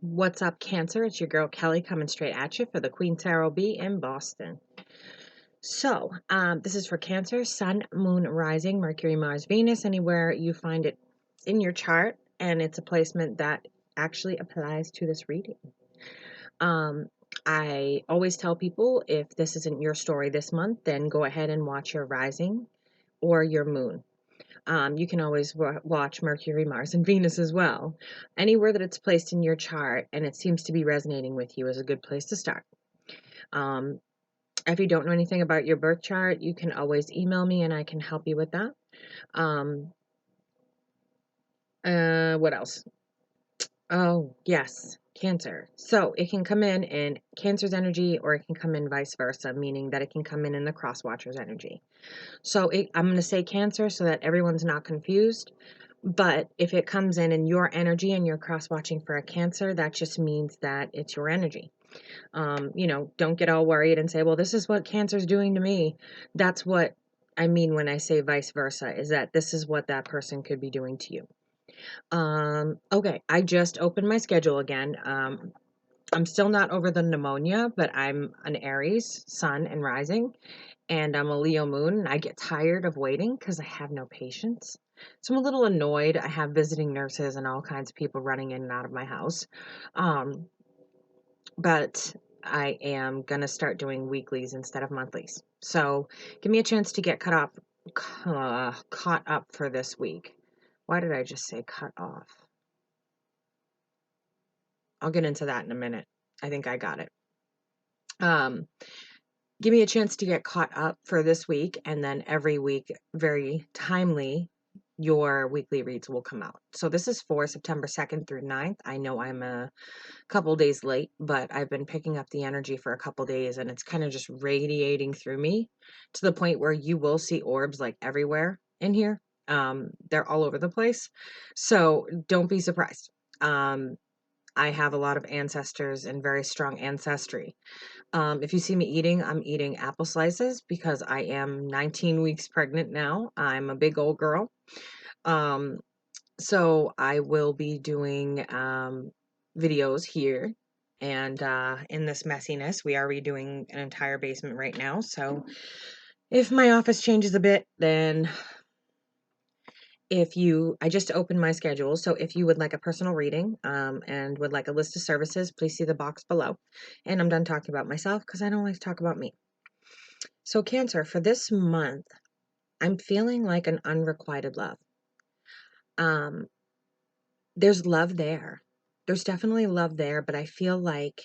What's up, Cancer? It's your girl Kelly coming straight at you for the Queen Tarot B in Boston. So, this is for Cancer, Sun, Moon, Rising, Mercury, Mars, Venus, anywhere you find it in your chart, and it's a placement that actually applies to this reading. I always tell people if this isn't your story this month, then go ahead and watch your Rising or your Moon. You can always watch Mercury, Mars, and Venus as well. Anywhere that it's placed in your chart and it seems to be resonating with you is a good place to start. Um, if you don't know anything about your birth chart, you can always email me and I can help you with that. What else? Oh, yes, Cancer. So it can come in Cancer's energy, or it can come in vice versa, meaning that it can come in the cross watcher's energy. So I'm going to say Cancer so that everyone's not confused. But if it comes in your energy and you're cross watching for a Cancer, that just means that it's your energy. Don't get all worried and say, well, this is what Cancer's doing to me. That's what I mean when I say vice versa, is that this is what that person could be doing to you. Okay, I just opened my schedule again. I'm still not over the pneumonia, but I'm an Aries, Sun, and Rising, and I'm a Leo Moon, and I get tired of waiting because I have no patience. So I'm a little annoyed. I have visiting nurses and all kinds of people running in and out of my house. But I am going to start doing weeklies instead of monthlies. So give me a chance to get caught up for this week. Why did I just say cut off? I'll get into that in a minute. I think I got it. Give me a chance to get caught up for this week, and then every week, very timely, your weekly reads will come out. So this is for September 2nd through 9th. I know I'm a couple days late, but I've been picking up the energy for a couple days, and it's kind of just radiating through me to the point where you will see orbs like everywhere in here. They're all over the place. So don't be surprised. I have a lot of ancestors and very strong ancestry. If you see me eating, I'm eating apple slices because I am 19 weeks pregnant now. I'm a big old girl. So I will be doing videos here. And in this messiness, we are redoing an entire basement right now. So if my office changes a bit, then I just opened my schedule, so if you would like a personal reading and would like a list of services, please see the box below. And I'm done talking about myself because I don't like to talk about me. So Cancer, for this month, I'm feeling like an unrequited love. There's love there. There's definitely love there, but I feel like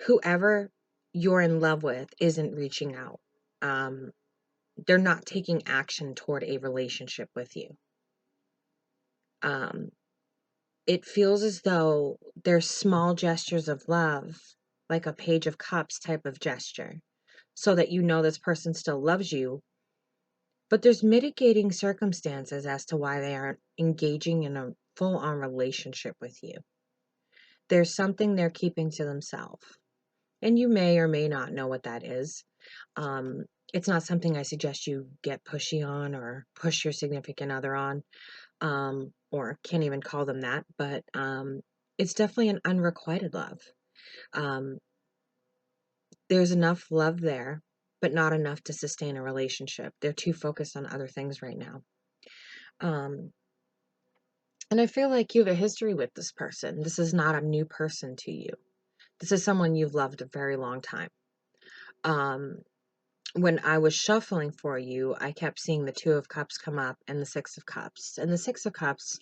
whoever you're in love with isn't reaching out. They're not taking action toward a relationship with you. It feels as though there's small gestures of love, like a Page of Cups type of gesture, so that you know this person still loves you. But there's mitigating circumstances as to why they aren't engaging in a full-on relationship with you. There's something they're keeping to themselves. And you may or may not know what that is. It's not something I suggest you get pushy on or push your significant other on. Or can't even call them that, but it's definitely an unrequited love. There's enough love there, but not enough to sustain a relationship. They're too focused on other things right now. And I feel like you have a history with this person. This is not a new person to you. This is someone you've loved a very long time. When I was shuffling for you, I kept seeing the Two of Cups come up and the Six of Cups. And the Six of Cups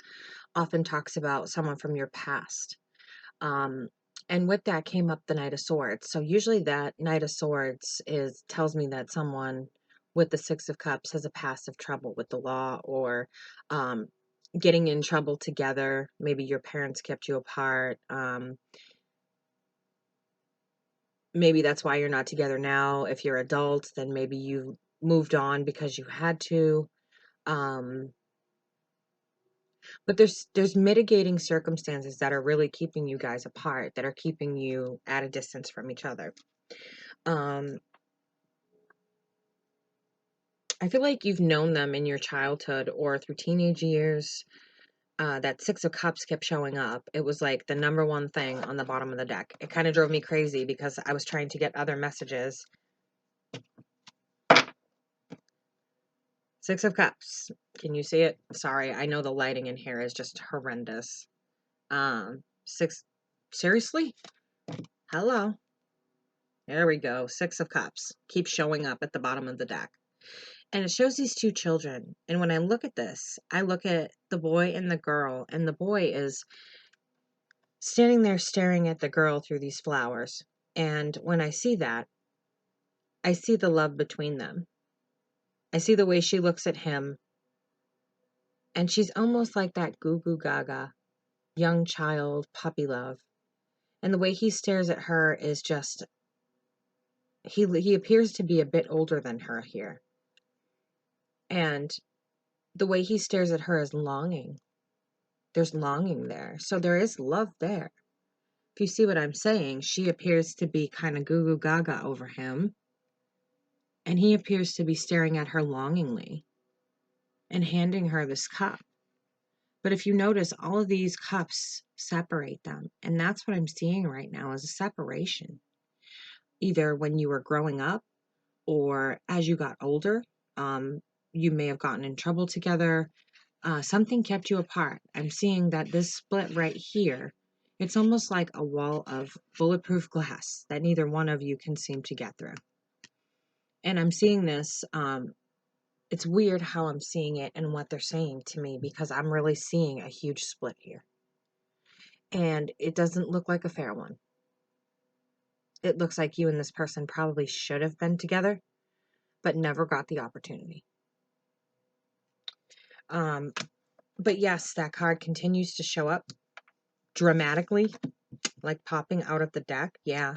often talks about someone from your past. And with that came up the Knight of Swords. So usually that Knight of Swords tells me that someone with the Six of Cups has a past of trouble with the law, or getting in trouble together. Maybe your parents kept you apart. Maybe that's why you're not together now. If you're adults, then maybe you moved on because you had to. But there's mitigating circumstances that are really keeping you guys apart, that are keeping you at a distance from each other. I feel like you've known them in your childhood or through teenage years. that Six of Cups kept showing up. It was like the number one thing on the bottom of the deck. It kind of drove me crazy because I was trying to get other messages. Six of Cups. Can you see it? Sorry, I know the lighting in here is just horrendous. Six. Seriously? Hello. There we go. Six of Cups. Keeps showing up at the bottom of the deck. And it shows these two children. And when I look at this, I look at the boy and the girl. And the boy is standing there staring at the girl through these flowers. And when I see that, I see the love between them. I see the way she looks at him. And she's almost like that goo goo gaga, young child, puppy love. And the way he stares at her is just, he appears to be a bit older than her here. And the way he stares at her is longing. There's longing there. So there is love there. If you see what I'm saying, she appears to be kind of goo goo gaga over him. And he appears to be staring at her longingly and handing her this cup. But if you notice, all of these cups separate them. And that's what I'm seeing right now is a separation. Either when you were growing up or as you got older, you may have gotten in trouble together. Something kept you apart. I'm seeing that this split right here, it's almost like a wall of bulletproof glass that neither one of you can seem to get through. And I'm seeing this, it's weird how I'm seeing it and what they're saying to me because I'm really seeing a huge split here. And it doesn't look like a fair one. It looks like you and this person probably should have been together, but never got the opportunity. But yes, that card continues to show up dramatically, like popping out of the deck. Yeah,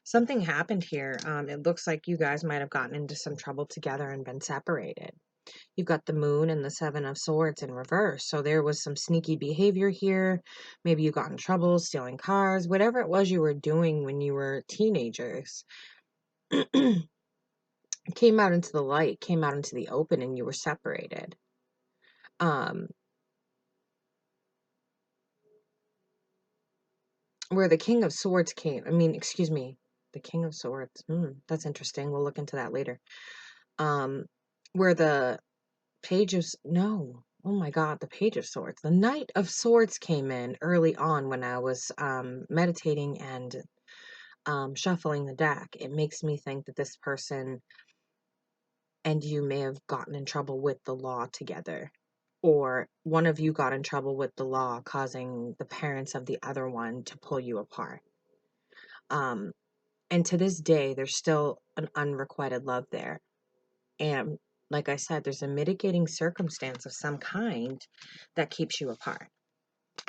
something happened here. It looks like you guys might have gotten into some trouble together and been separated. You've got the Moon and the Seven of Swords in reverse. So there was some sneaky behavior here. Maybe you got in trouble, stealing cars, whatever it was you were doing when you were teenagers. Came out into the light, came out into the open, and you were separated. Where the King of Swords came, the King of Swords. That's interesting. We'll look into that later. Where the Page of, no, oh my God, the Page of Swords. The Knight of Swords came in early on when I was meditating and shuffling the deck. It makes me think that this person and you may have gotten in trouble with the law together. Or one of you got in trouble with the law, causing the parents of the other one to pull you apart. And to this day, there's still an unrequited love there. And like I said, there's a mitigating circumstance of some kind that keeps you apart.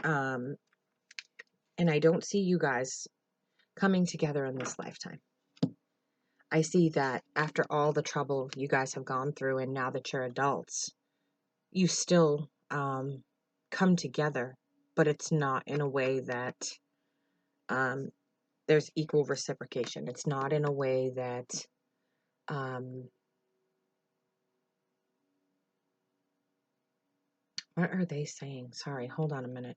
And I don't see you guys coming together in this lifetime. I see that after all the trouble you guys have gone through and now that you're adults, you still come together, but it's not in a way that there's equal reciprocation. It's not in a way that what are they saying? Sorry, hold on a minute.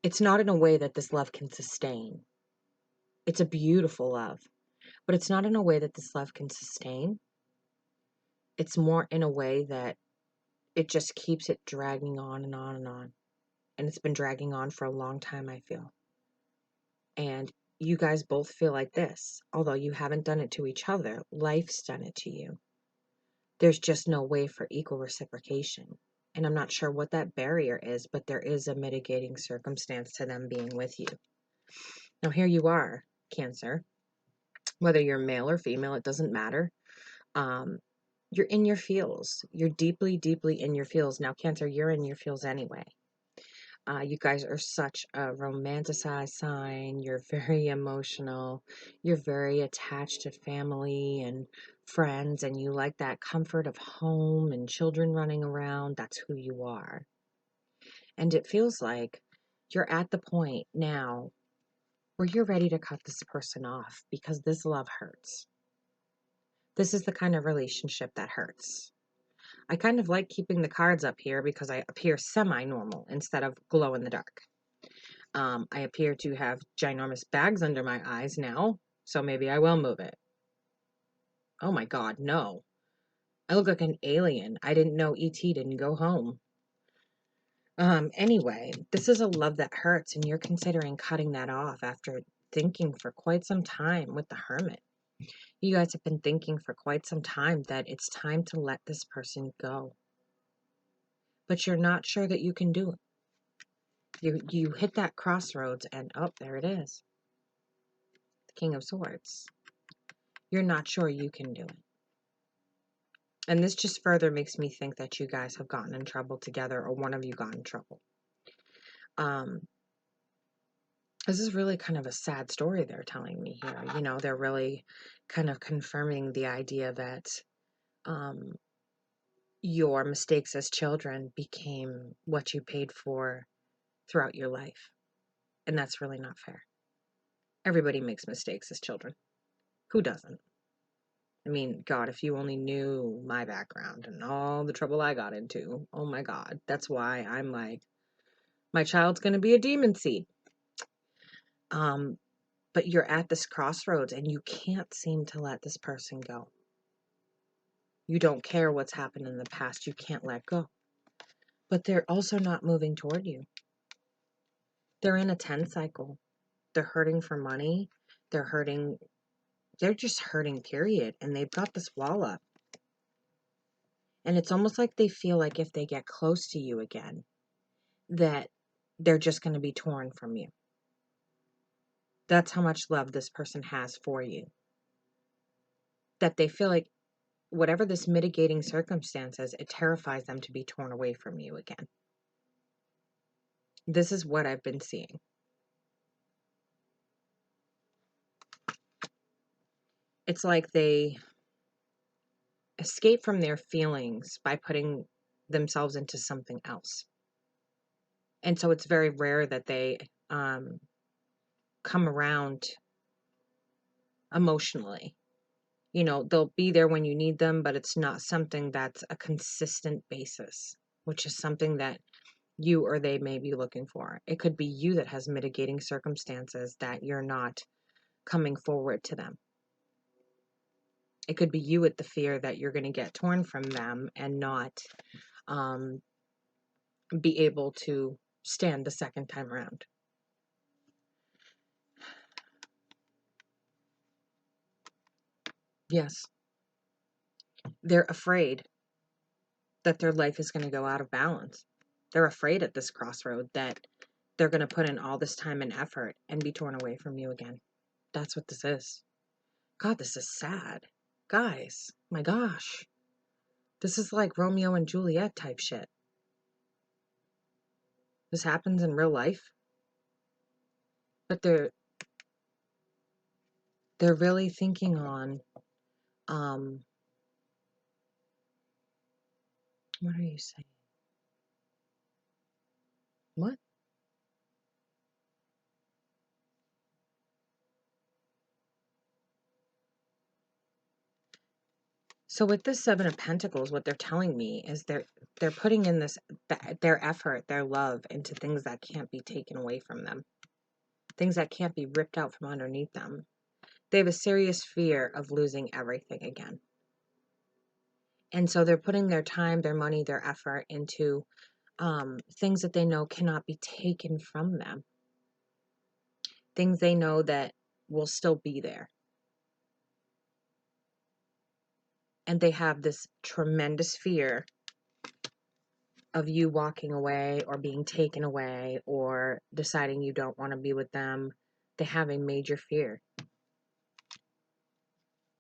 It's not in a way that this love can sustain. It's a beautiful love, but it's not in a way that this love can sustain. It's more in a way that it just keeps it dragging on and on and on. And it's been dragging on for a long time, I feel. And you guys both feel like this. Although you haven't done it to each other, life's done it to you. There's just no way for equal reciprocation. And I'm not sure what that barrier is, but there is a mitigating circumstance to them being with you. Now here you are, Cancer. Whether you're male or female, it doesn't matter. You're in your feels. You're deeply, deeply in your feels. Now, Cancer, you're in your feels anyway. You guys are such a romanticized sign. You're very emotional. You're very attached to family and friends, and you like that comfort of home and children running around. That's who you are. And it feels like you're at the point now where you're ready to cut this person off because this love hurts. This is the kind of relationship that hurts. I kind of like keeping the cards up here because I appear semi-normal instead of glow in the dark. I appear to have ginormous bags under my eyes now, so maybe I will move it. Oh my God, no. I look like an alien. I didn't know E.T. didn't go home. Anyway, this is a love that hurts, and you're considering cutting that off after thinking for quite some time with the Hermit. You guys have been thinking for quite some time that it's time to let this person go. But you're not sure that you can do it. You hit that crossroads and oh, there it is. The King of Swords. You're not sure you can do it. And this just further makes me think that you guys have gotten in trouble together, or one of you got in trouble. This is really kind of a sad story they're telling me here. You know, they're really kind of confirming the idea that your mistakes as children became what you paid for throughout your life. And that's really not fair. Everybody makes mistakes as children. Who doesn't? I mean, God, if you only knew my background and all the trouble I got into, oh my God, that's why I'm like, my child's going to be a demon seed. But you're at this crossroads and you can't seem to let this person go. You don't care what's happened in the past. You can't let go. But they're also not moving toward you. They're in a 10 cycle. They're hurting for money. They're hurting. They're just hurting, period. And they've got this wall up. And it's almost like they feel like if they get close to you again, that they're just going to be torn from you. That's how much love this person has for you. That they feel like whatever this mitigating circumstance is, it terrifies them to be torn away from you again. This is what I've been seeing. It's like they escape from their feelings by putting themselves into something else. And so it's very rare that they come around emotionally. You know, they'll be there when you need them, but it's not something that's a consistent basis, which is something that you or they may be looking for. It could be you that has mitigating circumstances that you're not coming forward to them. It could be you with the fear that you're going to get torn from them and not be able to stand the second time around. Yes. They're afraid that their life is going to go out of balance. They're afraid at this crossroad that they're going to put in all this time and effort and be torn away from you again. That's what this is. God, this is sad. Guys, my gosh. This is like Romeo and Juliet type shit. This happens in real life. But they're really thinking on what are you saying? What? So with this Seven of Pentacles, what they're telling me is they're putting in their effort, their love into things that can't be taken away from them. Things that can't be ripped out from underneath them. They have a serious fear of losing everything again. And so they're putting their time, their money, their effort into things that they know cannot be taken from them. Things they know that will still be there. And they have this tremendous fear of you walking away or being taken away or deciding you don't want to be with them. They have a major fear.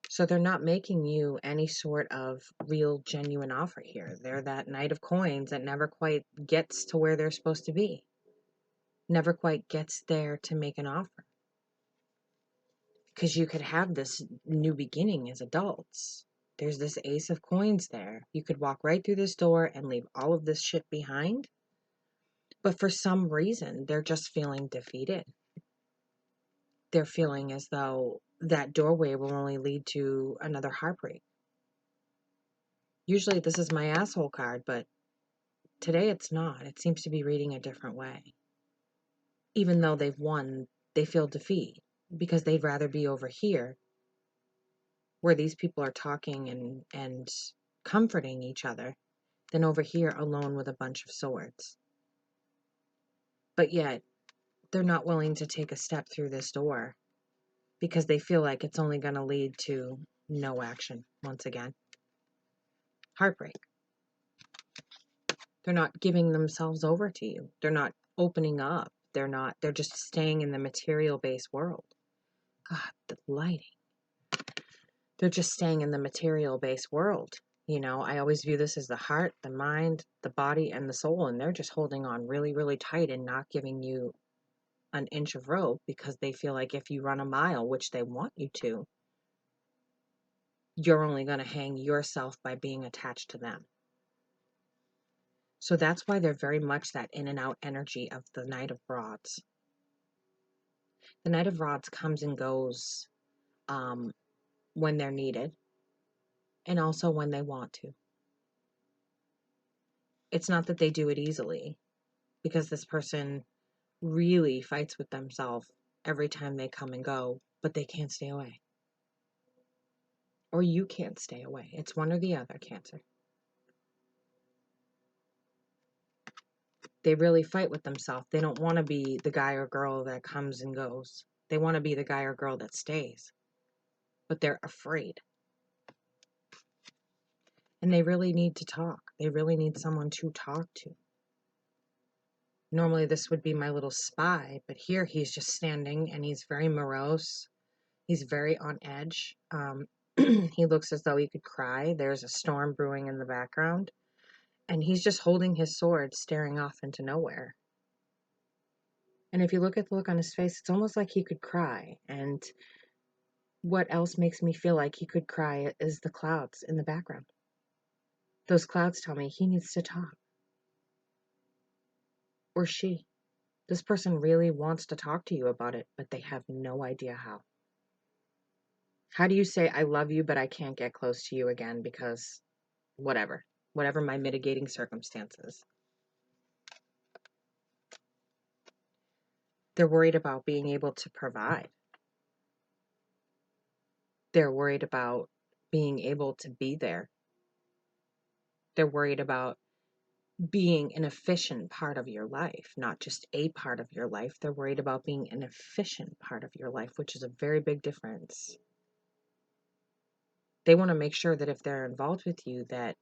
So they're not making you any sort of real, genuine offer here. They're that Knight of Coins that never quite gets to where they're supposed to be. Never quite gets there to make an offer. Because you could have this new beginning as adults. There's this Ace of Coins there. You could walk right through this door and leave all of this shit behind. But for some reason, they're just feeling defeated. They're feeling as though that doorway will only lead to another heartbreak. Usually this is my asshole card, but today it's not. It seems to be reading a different way. Even though they've won, they feel defeat because they'd rather be over here where these people are talking and comforting each other than over here alone with a bunch of swords. But yet, they're not willing to take a step through this door because they feel like it's only going to lead to no action once again. Heartbreak. They're not giving themselves over to you. They're not opening up. They're just staying in the material-based world. God, the lighting. They're just staying in the material-based world. You know, I always view this as the heart, the mind, the body, and the soul, and they're just holding on really, really tight and not giving you an inch of rope because they feel like if you run a mile, which they want you to, you're only going to hang yourself by being attached to them. So that's why they're very much that in and out energy of the Knight of Rods. The Knight of Rods comes and goes when they're needed and also when they want to. It's not that they do it easily because this person really fights with themselves every time they come and go, but they can't stay away. Or you can't stay away. It's one or the other, Cancer. They really fight with themselves. They don't want to be the guy or girl that comes and goes. They want to be the guy or girl that stays. But they're afraid. And they really need to talk. They really need someone to talk to. Normally this would be my little spy, but here he's just standing and he's very morose. He's very on edge. He looks as though he could cry. There's a storm brewing in the background. And he's just holding his sword, staring off into nowhere. And if you look at the look on his face, it's almost like he could cry. And what else makes me feel like he could cry is the clouds in the background. Those clouds tell me he needs to talk. Or she. This person really wants to talk to you about it, but they have no idea how. How do you say, I love you, but I can't get close to you again because whatever my mitigating circumstances. They're worried about being able to provide. They're worried about being able to be there. They're worried about being an efficient part of your life, not just a part of your life. They're worried about being an efficient part of your life, which is a very big difference. They want to make sure that if they're involved with you, that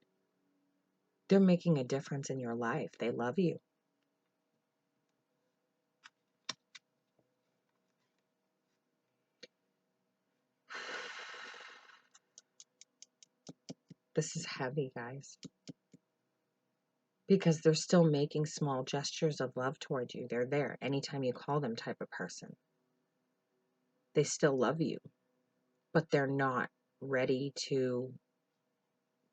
they're making a difference in your life. They love you. This is heavy, guys. Because they're still making small gestures of love toward you. They're there anytime you call them type of person. They still love you, but they're not ready to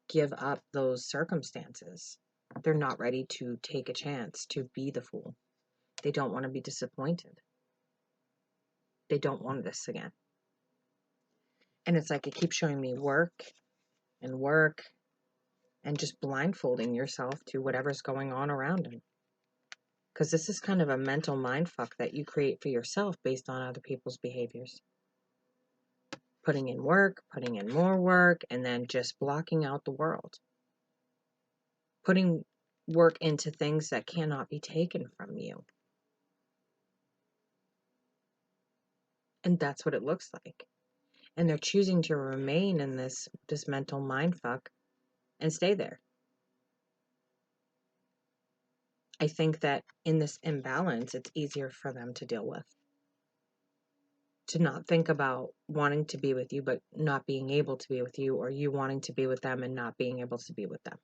give up those circumstances. They're not ready to take a chance to be the fool. They don't want to be disappointed. They don't want this again. And it's like it keeps showing me work and just blindfolding yourself to whatever's going on around them. Because this is kind of a mental mindfuck that you create for yourself based on other people's behaviors. Putting in work, putting in more work, and then just blocking out the world. Putting work into things that cannot be taken from you. And that's what it looks like. And they're choosing to remain in this mental mindfuck and stay there. I think that in this imbalance, it's easier for them to deal with. To not think about wanting to be with you, but not being able to be with you, or you wanting to be with them and not being able to be with them.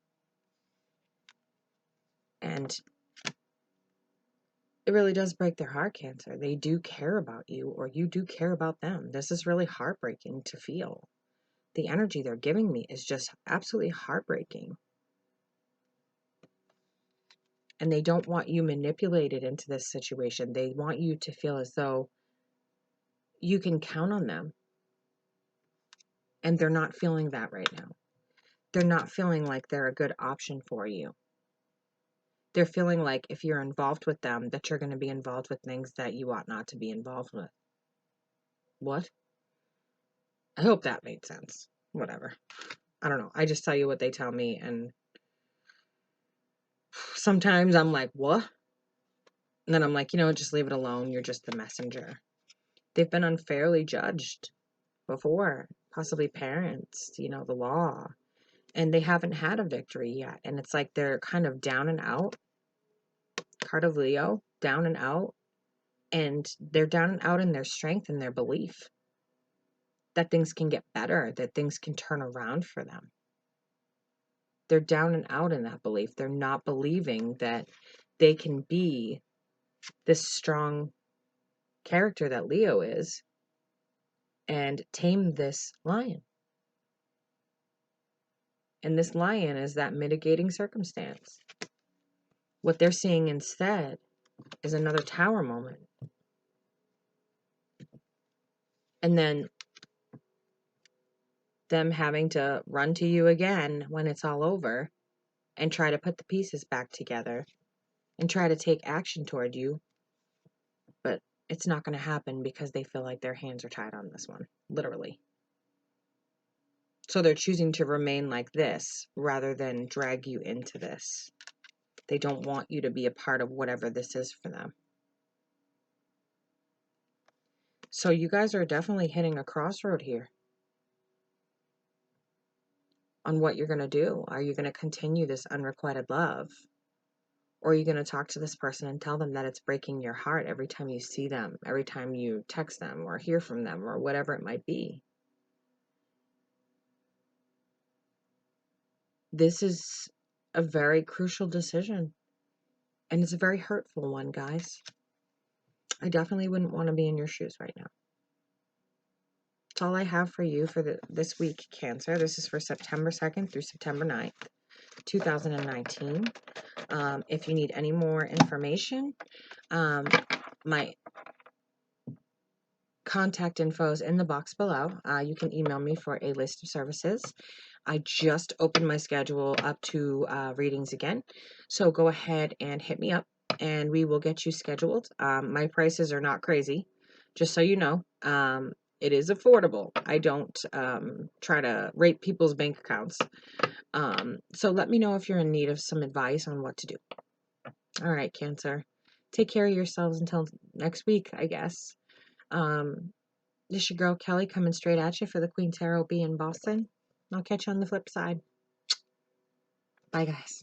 And it really does break their heart, Cancer. They do care about you, or you do care about them. This is really heartbreaking to feel. The energy they're giving me is just absolutely heartbreaking. And they don't want you manipulated into this situation. They want you to feel as though you can count on them. And they're not feeling that right now. they're not feeling like they're a good option for you. They're feeling like if you're involved with them, that you're going to be involved with things that you ought not to be involved with. What? I hope that made sense. Whatever. I don't know. I just tell you what they tell me, and sometimes I'm like, what? And then I'm like, just leave it alone. You're just the messenger. They've been unfairly judged before, possibly parents, the law, and they haven't had a victory yet. And it's like they're kind of down and out. Card of Leo, down and out. And they're down and out in their strength and their belief that things can get better, that things can turn around for them. They're down and out in that belief. They're not believing that they can be this strong character that Leo is and tame this lion. And this lion is that mitigating circumstance. What they're seeing instead is another tower moment. And then them having to run to you again when it's all over and try to put the pieces back together and try to take action toward you. But it's not going to happen because they feel like their hands are tied on this one, literally. So they're choosing to remain like this rather than drag you into this. They don't want you to be a part of whatever this is for them. So you guys are definitely hitting a crossroad here on what you're going to do. Are you going to continue this unrequited love? Or are you going to talk to this person and tell them that it's breaking your heart every time you see them, every time you text them or hear from them or whatever it might be? This is a very crucial decision. And it's a very hurtful one, guys. I definitely wouldn't want to be in your shoes right now. That's all I have for you for this week, Cancer. This is for September 2nd through September 9th, 2019. If you need any more information, my contact info is in the box below. You can email me for a list of services. I just opened my schedule up to readings again. So go ahead and hit me up and we will get you scheduled. My prices are not crazy, just so you know. It is affordable. I don't try to rape people's bank accounts. So let me know if you're in need of some advice on what to do. All right, Cancer. Take care of yourselves until next week, I guess. This is your girl Kelly coming straight at you for the Queen Tarot B in Boston. I'll catch you on the flip side. Bye, guys.